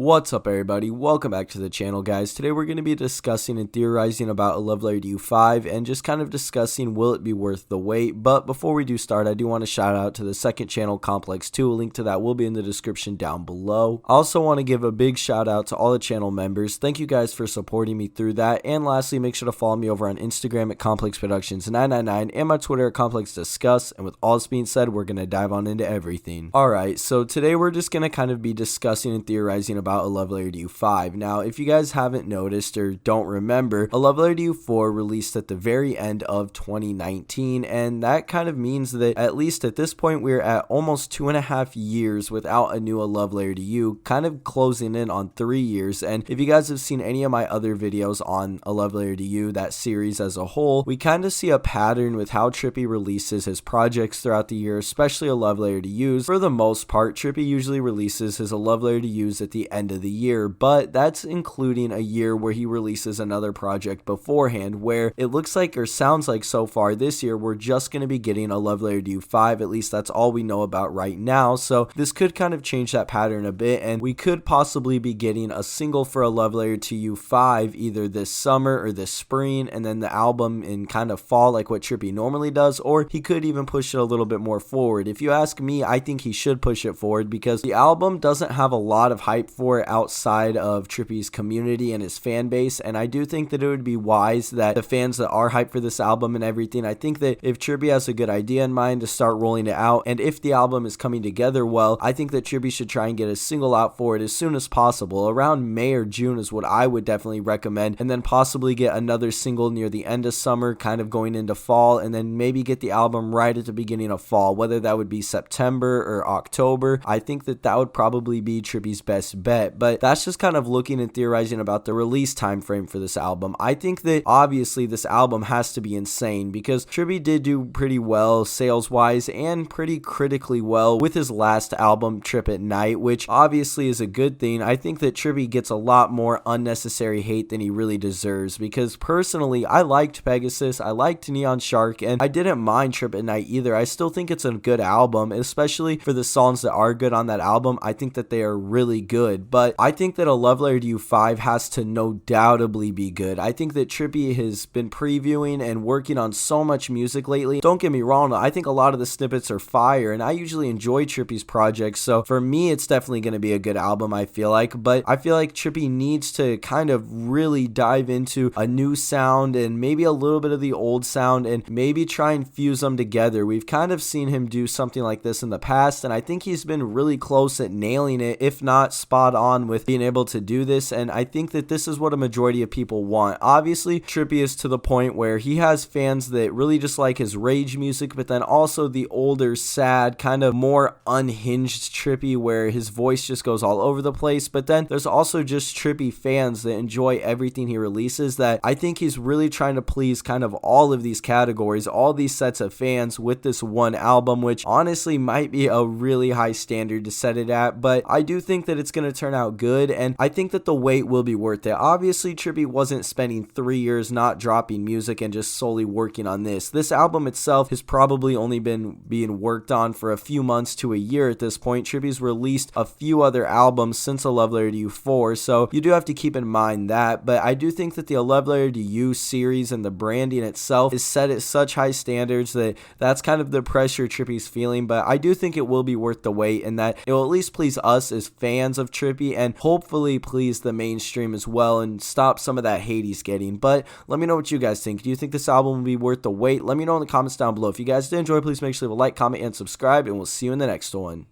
What's up everybody, welcome back to the channel guys. Today we're going to be discussing and theorizing about a Love Letter to You 5 and just kind of discussing will it be worth the wait. But before we do start, I do want to shout out to the second channel, Complex 2, a link to that will be in the description down below. I also want to give a big shout out to all the channel members, thank you guys for supporting me through that. And lastly, make sure to follow me over on Instagram at ComplexProductions999 and my Twitter at ComplexDiscuss. And with all this being said, we're going to dive on into everything. Alright, so today we're just going to kind of be discussing and theorizing about a Love Letter to You 5. Now, if you guys haven't noticed or don't remember, a Love Letter to You 4 released at the very end of 2019, and that kind of means that at least at this point we're at almost 2.5 years without a new A Love Letter to You, kind of closing in on 3 years. And if you guys have seen any of my other videos on A Love Letter to You, that series as a whole, we kind of see a pattern with how Trippie releases his projects throughout the year, especially A Love Letter to You's. For the most part, Trippie usually releases his A Love Letter to You's at the end of the year, but that's including a year where he releases another project beforehand, where it looks like or sounds like so far this year we're just going to be getting a Love Letter to You 5. At least that's all we know about right now, so this could kind of change that pattern a bit, and we could possibly be getting a single for a Love Letter to You 5 either this summer or this spring, and then the album in kind of fall like what Trippie normally does, or he could even push it a little bit more forward. If you ask me, I think he should push it forward because the album doesn't have a lot of hype for it outside of Trippie's community and his fan base, and I do think that it would be wise that the fans that are hyped for this album and everything, I think that if Trippie has a good idea in mind to start rolling it out, and if the album is coming together well, I think that Trippie should try and get a single out for it as soon as possible. Around May or June is what I would definitely recommend, and then possibly get another single near the end of summer, kind of going into fall, and then maybe get the album right at the beginning of fall, whether that would be September or October. I think that that would probably be Trippie's best bet, but that's just kind of looking and theorizing about the release time frame for this album. I think that obviously this album has to be insane because Trippie did do pretty well sales wise and pretty critically well with his last album, Trip at Night, which obviously is a good thing. I think that Trippie gets a lot more unnecessary hate than he really deserves because personally I liked Pegasus, I liked Neon Shark, and I didn't mind Trip at Night either. I still think it's a good album, especially for the songs that are good on that album. I think that they are really good, but I think that A Love Letter to You 5 has to no doubtably be good. I think that Trippie has been previewing and working on so much music lately. Don't get me wrong, I think a lot of the snippets are fire, and I usually enjoy Trippie's projects, so for me it's definitely going to be a good album, I feel like, but I feel like Trippie needs to kind of really dive into a new sound and maybe a little bit of the old sound and maybe try and fuse them together. We've kind of seen him do something like this in the past, and I think he's been really close at nailing it, if not spot on with being able to do this, and I think that this is what a majority of people want. Obviously, Trippie is to the point where he has fans that really just like his rage music, but then also the older, sad, kind of more unhinged Trippie where his voice just goes all over the place, but then there's also just Trippie fans that enjoy everything he releases, that I think he's really trying to please kind of all of these categories, all these sets of fans with this one album, which honestly might be a really high standard to set it at, but I do think that it's going to turn out good, and I think that the wait will be worth it. Obviously, Trippie wasn't spending 3 years not dropping music and just solely working on this. This album itself has probably only been being worked on for a few months to a year at this point. Trippie's released a few other albums since A Love Letter to You 4, so you do have to keep in mind that, but I do think that the A Love Letter to You series and the branding itself is set at such high standards that that's kind of the pressure Trippie's feeling, but I do think it will be worth the wait and that it will at least please us as fans of Trippie and hopefully please the mainstream as well and stop some of that hate he's getting. But let me know what you guys think. Do you think this album will be worth the wait? Let me know in the comments down below. If you guys did enjoy, please make sure to leave a like, comment, and subscribe, and we'll see you in the next one.